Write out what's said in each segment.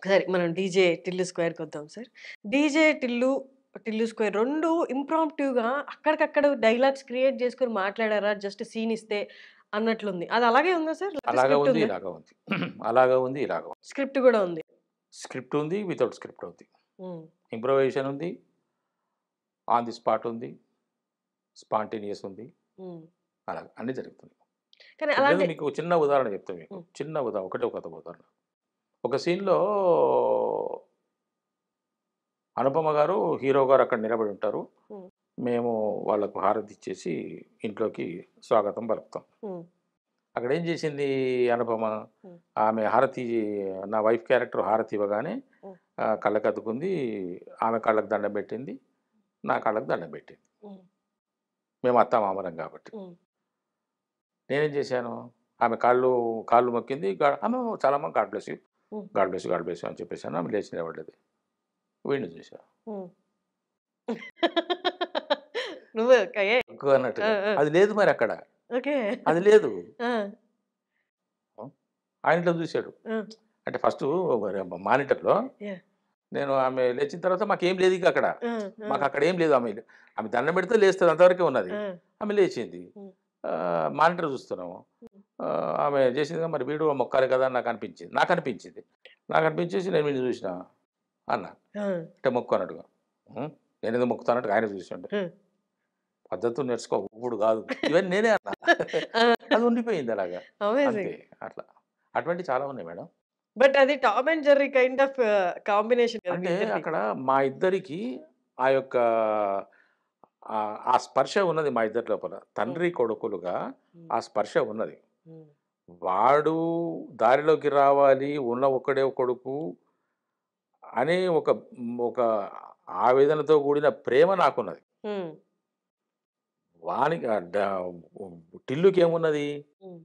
సరే మనం 'డీజే టిల్లు స్క్వేర్‌కి' వద్దాం sir. 'DJ Tillu, Tillu square' 2 ఇంప్రాంప్టివ్‌గా అక్కడికక్కడ డైలాగ్స్ క్రియేట్ చేసుకొని మాట్లాడారా? జస్ట్ సీన్ ఇస్తే అన్నట్లుంది. అది అలాగే ఉందా సార్? లేకపోతే అలాగా స్క్రిప్ట్ ఉంది, ఉందా? ఇలాగా ఉంది. అలాగా ఉంది, ఇలాగా ఉంది. స్క్రిప్ట్ గూడా ఉంది. స్క్రిప్ట్ ఉంది, వితౌట్ స్క్రిప్ట్ ఉంది. హ్మ్. ఇంప్రొవైజేషన్ ఉంది, ఆన్ ది స్పాట్ ఉంది, స్పాంటేనియస్ ఉంది. హ్మ్. అలాగ అన్నీ జరుగుతుంది. కానీ లేదు అలాంటి మీకు చిన్న ఉదాహరణ చెప్తా మీకు. హ్మ్. చిన్న ఒకటే ఒక ఉదాహరణ. ఒక సీన్‌లో అనుపమ గారు, హీరో గారు అక్కడ నిలబడి ఉంటారు. హ్మ్. మేము వాళ్ళకు హారతి ఇచ్చేసి ఇంట్లోకి స్వాగతం పలుకుతాం. హ్మ్. అక్కడేం చేసింది అనుపమ, హ్మ్. ఆమె హారతి నా వైఫ్ క్యారెక్టర్ హారతి ఇవ్వగానే హ్మ్. కళ్ళకద్దుకుంది. ఆమె కాళ్ళకి దండం పెట్టింది. నా కాళ్ళకి దండం పెట్టింది. హ్మ్. మేము అత్తామామలం కాబట్టి. హ్మ్. నేనేం చేశాను, ఆమె కాళ్ళు మొక్కింది. చాలమ్మా గాడ్ బ్లెస్ యూ, హ్మ్. God bless you, God bless you అని చెప్పేసాను. ఆమె లేచి నిలబడ్డది. వీడిని చూసా. హ్మ్. నువ్వు కయే ఎక్కువ ఆ! అన్నట్టుగా. ఆ! అది లేదు మరక్కడ. ఓకే. అది లేదు. ఆ! హ్మ్. ఆయన ఇట్లా చూసాడు. ఆ! అంటే ఫస్టు మరి మానిటర్‌లో యాహ్! నేను ఆమె లేచిన తర్వాత మాకేం లేదు ఇక అక్కడ. ఆ! ఆ! మాకక్కడ ఏం లేదు. ఆమె దండం పెడితే లేస్తది అంతవరకే ఉన్నది. ఆ! ఆమె లేచింది. హ్మ్. మానిటర్ చూస్తున్నాము. హ్మ్. ఆమె చేసిందిగా మరి వీడు మొక్కాలి కదా అని నాకనిపించింది. నాకనిపించేసి నేను వీడిని చూసినా అన్నా. ఆ! అంటే మొక్కు అన్నట్టుగా. హ్మ్. నేనేదో మొక్కుతానట్టుగా ఆయన చూసిండు. ఆ! పద్ధతులు నేర్చుకో ఊపుడు కాదు. ఇవన్నీ నేనే అన్నా. ఆ! అది ఉండిపోయింది అలాగా. అంతే అమేజింగ్. అట్లా. అటువంటివి చాలా ఉన్నాయి మేడం. బట్ అది 'Tom and Jerry' kind of combination కదా మీ అంటే ఇద్దరిది. అక్కడ మా ఇద్దరికి ఆ యొక్క ఆ స్పర్శ ఉన్నది మా ఇద్దరి లోపల. హ్మ్. తండ్రి కొడుకులుగా హ్మ్. ఆ స్పర్శ ఉన్నది. హ్మ్. వాడు దారిలోకి రావాలి, ఉన్న ఒక్కడే కొడుకు అనే ఒక ఆవేదనతో కూడిన ప్రేమ నాకున్నది. హ్మ్. వానికి టిల్లుకేమున్నది? హ్మ్.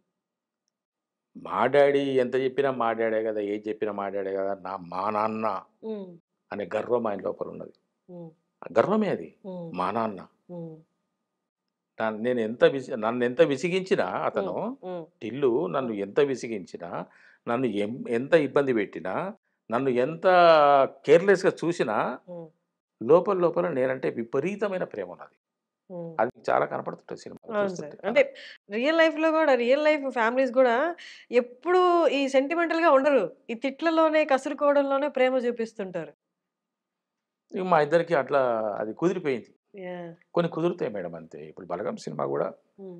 మా డ్యాడీ ఎంత చెప్పినా మా డ్యాడే గదా! ఏది చెప్పినా మా డ్యాడే గదా! మా నాన్న హ్మ్. అనే గర్వం ఆయన లోపలున్నది. హ్మ్. గర్వమే అది. హ్మ్. మా నాన్న. హ్మ్. నన్నెంత విసిగించినా హ్మ్. అతను, హ్మ్. టిల్లు నన్ను హ్మ్. ఎంత విసిగించినా, నన్ను ఎంత ఇబ్బంది పెట్టినా, నన్ను ఎంత కేర్‌లెస్‌గా చూసినా, హ్మ్. లోపల లోపల నేనంటే విపరీతమైన ప్రేమ ఉన్నది. హ్మ్. అది చాలా కనపడుతుంటది సినిమాలో అవును సార్. చూస్తుంటే అంటే అలా. రియల్ లైఫ్‌లో గూడా రియల్ లైఫ్ ఫ్యామిలీస్ గూడా ఎప్పుడూ ఈ సెంటిమెంటల్‌గా ఉండరు. ఈ తిట్లలోనే, కసురుకోవడంలోనే ప్రేమ చూపిస్తుంటారు. ఇగ మా ఇద్దరికి అట్లా అది కుదిరిపోయింది. యాహ్! కొన్ని కుదురుతాయి మేడం అంతే. ఇప్పుడు 'బలగం' సినిమా గూడా హ్మ్.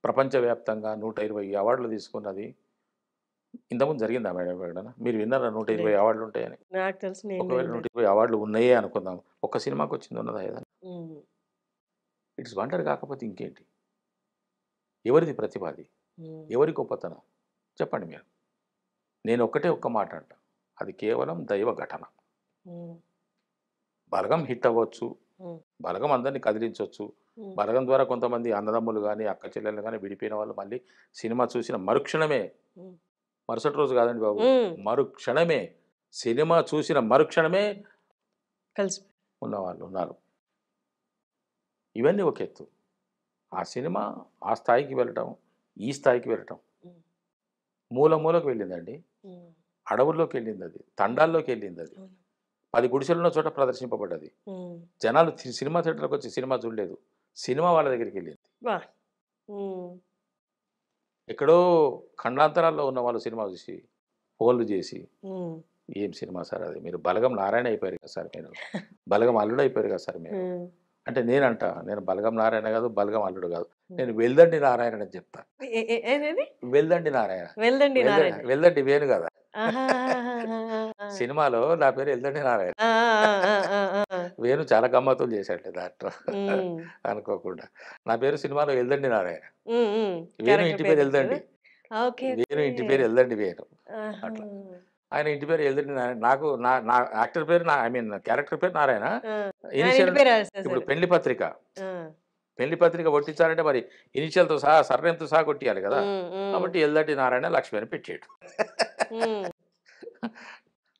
ప్రపంచవ్యాప్తంగా 120 అవార్డులు తీసుకున్నది. ఇంతకుముందు జరిగిందా మేడం ఎక్కడైనా? మీరు విన్నారా 120 లేదు. అవార్డులుంటాయని? నాకు తెలిసి నేను ఒకవేళ వినలేదు. 120 అవార్డులు ఉన్నాయే అనుకుందాం. ఒక్క సినిమాకొచ్చింది ఉన్నదా ఏదన్నా? హ్మ్. ఇట్స్ వండర్ కాకపోతే ఇంకేంటి? ఎవరిది ప్రతిభ అది? హ్మ్. ఎవరి గొప్పతనం? చెప్పండి మీరు. నేనొక్కటే ఒక్క మాట అంటా. అది కేవలం దైవ ఘటన. హ్మ్. 'బలగం' హిట్ అవ్వచ్చు. హ్మ్. 'బలగం' అందరిని కదిలించొచ్చు. హ్మ్. 'బలగం' ద్వారా కొంతమంది అన్నదమ్ములు గాని, అక్క చెల్లెలు గాని విడిపోయిన వాళ్ళు మళ్ళీ సినిమా చూసిన మరుక్షణమే, హ్మ్. మరుసటి రోజు కాదండి బాబు. హ్మ్. మరుక్షణమే, సినిమా చూసిన మరుక్షణమే కలిసి ఉన్నవాళ్ళున్నారు. ఇవన్నీ ఒక ఎత్తు. ఆ సినిమా ఆ స్థాయికి వెళ్ళటం, ఈ స్థాయికి వెళ్ళటం. హ్మ్. మూల మూలకు వెళ్ళిందండి. హ్మ్. అడవుల్లోకెళ్ళిందది. హ్మ్. తండాల్లోకెళ్ళిందది. అవును. 10 గుడిసెలున్న చోట ప్రదర్శింపబడ్డది. హ్మ్. జనాలు సినిమా థియేటర్‌లకొచ్చి సినిమా చూడలేదు. సినిమా వాళ్ళ దగ్గరికెళ్ళింది. వాహ్! హ్మ్. ఎక్కడో ఖండాంతరాల్లో ఉన్న వాళ్ళు సినిమా చూసి, ఫోన్‌లు చేసి, హ్మ్. "ఏం సినిమా సార్ అది? మీరు 'బలగం నారాయణ' అయిపోయారు కదా సార్ మీరు. 'బలగం అల్లుడు' అయిపోయారు కదా సార్ మీరు." హ్మ్. అంటే నేనంటా, "నేను 'బలగం నారాయణ' కాదు, 'బలగం అల్లుడు' కాదు. హ్మ్. నేను 'వెల్దండి నారాయణ' అని చెప్తా. ఏ ఏ ఏదేది? 'వెల్దండి నారాయణ.' 'వెల్దండి నారాయణ.' వెల్దండి వేణు కాదా? ఆహాహాహాహాహా! సినిమాలో నా పేరు 'ఎల్దండి నారాయణ.' ఆ! ఆ! ఆ! ఆ! ఆ! ఆ! వేణు చాలా గమ్మత్తులు చేశాడులే దాంట్లో హ్మ్. అనుకోకుండా. నా పేరు సినిమాలో 'ఎల్దండి నారాయణ.' హ్మ్. హ్మ్. వేణు క్యారెక్టర్ ఇంటి పేరు పేరు చెప్పారా? ఎల్దండి. ఓకే. వేణు ఓకే. ఇంటి పేరు ఎల్దండి వేణు. ఆహా! అట్లా. ఆయన ఇంటి పేరు ఎల్దండి నారాయణ. నాకు నా నా యాక్టర్ పేరు ఐ మీన్ క్యారెక్టర్ పేరు నారాయణ. ఆ! ఆయన ఇంటి ఇనీషియల్ పేరు ఇప్పుడు రాసేసారు. పెళ్లి పత్రిక. ఆ! పెళ్లి పత్రిక ఒట్టించాలంటే మరి ఇనీషియల్‌తో సహా, సర్‌నేమ్‌తో సహా కొట్టియాలి గదా! హ్మ్. హ్మ్. కాబట్టి ఎల్దండి నారాయణ లక్ష్మి అని పెట్టాడు. హ్మ్.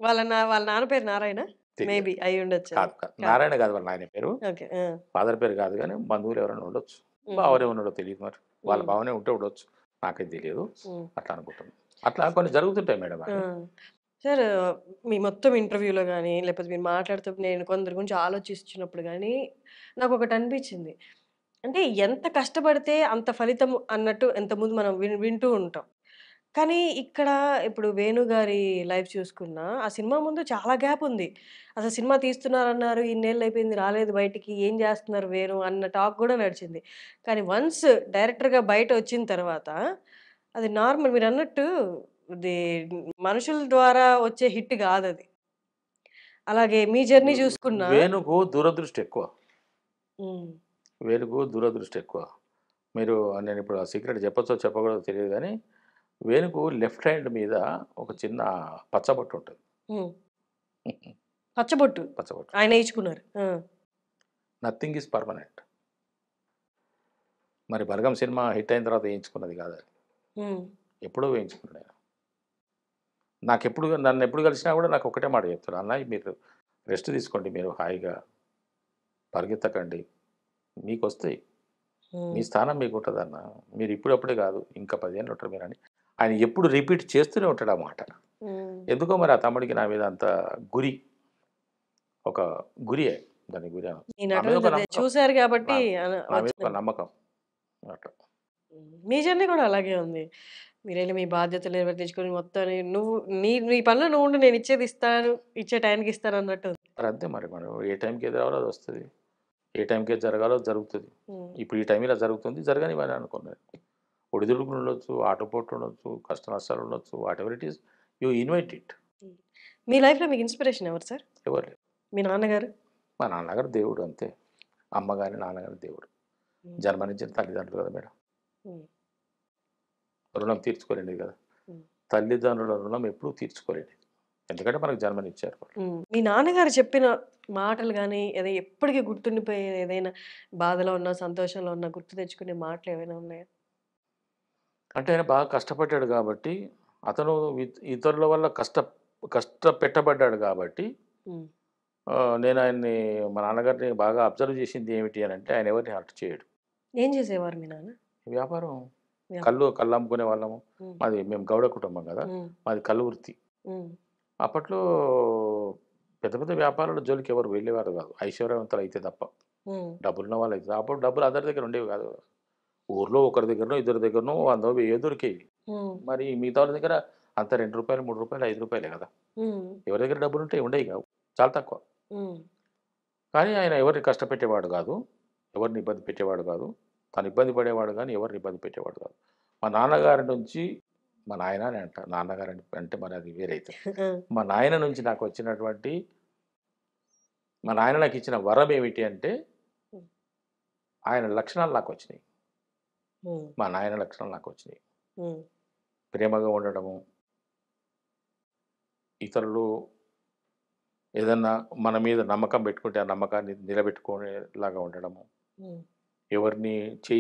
వాళ్ళ నాన్న పేరు నారాయణ? తెలియదు. మేబీ అయ్యుండొచ్చండి. కాదు. కాదు. కాదు. నారాయణ గాదు వాళ్ళ నాయన పేరు. ఓకే. ఆ! ఫాదర్ పేరు గాదు గానీ బంధువులు ఎవరైనా ఉండొచ్చు. హుహు. బావనే తెలీదు మరి. వాళ్ళ హ్మ్. బావనే ఉంటే ఉండొచ్చు. నాకైతే తెలియదు. హ్మ్. అట్లా అనుకుంటున్నా. అట్లా కొన్ని జరుగుతుంటాయి మేడం ఆ! అవి. సార్ మీ మొత్తం ఇంటర్వ్యూలో గాని, లేకపోతే మీరు మాట్లాడుతూ నేను కొందరి గురించి ఆలోచిస్తున్నప్పుడు గాని, నాకొకటి అనిపించింది. అంటే ఎంత కష్టపడితే అంత ఫలితం అన్నట్టు ఇంతకుముందు మనం వింటూ ఉంటాం. కానీ ఇక్కడ ఇప్పుడు 'వేణు' గారి లైఫ్ చూసుకున్నా, ఆ సినిమా ముందు చాలా గ్యాప్ ఉంది. అసలు సినిమా తీస్తున్నారన్నారు, ఇన్నేళ్లయిపోయింది రాలేదు బయటికి. ఏం జేస్తున్నారు 'వేణు' అన్న టాక్ గూడా నడిచింది. కానీ వన్స్ డైరెక్టర్‌గా బయటొచ్చిన తర్వాత, అది నార్మల్ మీరన్నట్టు ఇది మనుషుల ద్వారా వచ్చే హిట్ గాదది. అలాగే మీ జర్నీ జూసుకున్నా వేణుకు దూరదృష్టి ఎక్కువ. హ్మ్. వేణుకు దురదృష్టి ఎక్కువ. మీరు నేనిప్పుడు ఆ సీక్రెట్ చెప్పొచ్చో చెప్పకూడదో తెలీదు గానీ, వేణుకు లెఫ్ట్ హ్యాండ్ మీద ఒక చిన్న పచ్చబొట్టు ఉంటది. హ్మ్. పచ్చబొట్టు పచ్చబొట్టు. ఆయనేయించుకున్నారు. ఆ! Nothing is permanent. మరి 'బలగం' సినిమా హిట్ అయిన తర్వాత ఏయించుకున్నది కాదది. హ్మ్. ఎప్పుడో వేయించుకున్నాడు ఆయన. నన్నెప్పుడు కలిసినా గూడా నాకొక్కటే మాట చెప్తాడు. "అన్నయ్య మీరు రెస్ట్ తీసుకోండి. మీరు హాయిగా పరిగెత్తకండి. మీకొస్తాయి. మీ హ్మ్. స్థానం మీకుంటదన్న. మీరు ఇప్పుడప్పుడే గాదు. ఇంకా 10 ఏళ్ళు ఉంటారు మీరని." ఆయన ఎప్పుడు రిపీట్ చేస్తూనే ఉంటాడు ఆ మాట. హ్మ్. ఎందుకో మరి ఆ తమ్ముడికి నా మీద అంత గురి. ఒక గురియే. దాన్ని గురి అనొచ్చు. ఈ నా మీద నటన ఒక నమ్మకం. చూసారు నా గాబట్టి నా మీద ఒక వచ్చింది. నమ్మకం. అట్లా. హ్మ్. మీ జర్నీ గూడా అలాగే ఉంది. మీరెళ్లి మీ బాధ్యతలు నిర్వర్తించుకొని మొత్తం నువ్వు నీ నీ పనిలో నువ్వుండు నేనిచ్చేది ఇస్తాను, ఇచ్చే టైంకి ఇస్తానన్నట్టు ఉంది. మరి అంతే మరి మనం ఏ టైంకి ఏది రావాలో అది వస్తది. ఏ టైంకి ఏది జరగాలో అది జరుగుతది. హ్మ్. ఇప్పుడు ఈ టైం ఇలా జరుగుతుంది. జరగనివ్వని అనుకున్నాను. ఒడిదుడుకులు ఉండొచ్చు, ఆటుపోట్లు ఉండొచ్చు, కష్ట నష్టాలు ఉండొచ్చు. Whatever it is you invite it. హ్మ్. మీ లైఫ్‌లో మీకు ఇన్‌స్పిరేషన్ ఎవరు సార్? ఎవరు లేరు. మీ నాన్నగారు? మా నాన్నగారు దేవుడు అంతే. అమ్మ గాని, నాన్నగారు దేవుడు. హ్మ్. జన్మనిచ్చిన తల్లిదండ్రులు కదా మేడం. హ్మ్. రుణం తీర్చుకోలేనిది కదా! హ్మ్. తల్లిదండ్రుల రుణం ఎప్పుడూ తీర్చుకోలేనిది. ఎందుకంటే మనకు జన్మనిచ్చారు వాళ్ళు. హ్మ్. మీ నాన్నగారు చెప్పిన మాటలు గాని, అదే ఎప్పటికి గుర్తుండిపోయే ఏదైనా బాధలో ఉన్నా, సంతోషంలో ఉన్నా గుర్తు తెచ్చుకునే మాటలేవైనా ఉన్నాయా? అంటే ఆయన బాగా కష్టపడ్డాడు కాబట్టి, అతను ఇతరుల వల్ల కష్టపెట్టబడ్డాడు కాబట్టి, హ్మ్. నేను ఆయన్ని మా నాన్నగారిని బాగా అబ్జర్వ్ చేసింది ఏమిటి అనంటే, ఆయన ఎవరిని హర్ట్ చేయడు. ఏం చేసేవారు మీ నాన్న? వ్యాపారం. వ్యాపారం. కళ్ళు అమ్ముకునే వాళ్ళము. హ్మ్. మేము గౌడ కుటుంబం గదా! హ్మ్. మాది కల్లు వృత్తి. హ్మ్. అప్పట్లో పెద్ద పెద్ద వ్యాపారాల జోలికి ఎవరు వెళ్ళేవారు గాదు. ఐశ్వర్యవంతులైతే తప్ప. హ్మ్. డబ్బులున్న వాళ్ళైతే. అప్పుడు డబ్బులు అందరి దగ్గర ఉండేవి గాదు. ఊర్లో ఒకరి దగ్గరనో, ఇద్దరి దగ్గరనో వందో, వెయ్యో దొరికేయి. హ్మ్. మరి మిగతా వాళ్ళ దగ్గర అంత రూ. 2, రూ. 3, రూ. 5 గదా! హ్మ్. ఎవరి దగ్గర డబ్బులుంటే ఉండేయి గావు. చాలా తక్కువ. హ్మ్. కానీ ఆయన ఎవరిని కష్టపెట్టేవాడు గాదు. ఎవరిని ఇబ్బంది పెట్టేవాడు గాదు. తను ఇబ్బంది పడేవాడు గానీ ఎవరిని ఇబ్బంది పెట్టేవాడు గాదు. మా నాన్నగారి నుంచి మా నాయన అని అంటా. నాన్నగారని అంటే మరి అది వేరైతది. ఆ! మా నాయన నుంచి నాకొచ్చినటువంటి మా నాయన నాకిచ్చిన వరం ఏమిటి అంటే, హ్మ్. ఆయన లక్షణాలు నాకొచ్చినియి. హ్మ్. మా నాయన లక్షణాలు నాకొచ్చినియి. హ్మ్. ప్రేమగా ఉండడము, ఇతరులు ఏదన్నా మన మీద నమ్మకం పెట్టుకుంటే, ఆ నమ్మకాన్ని నిలబెట్టుకునేలాగా ఉండడము. హ్మ్. ఎవరిని చెయ్యి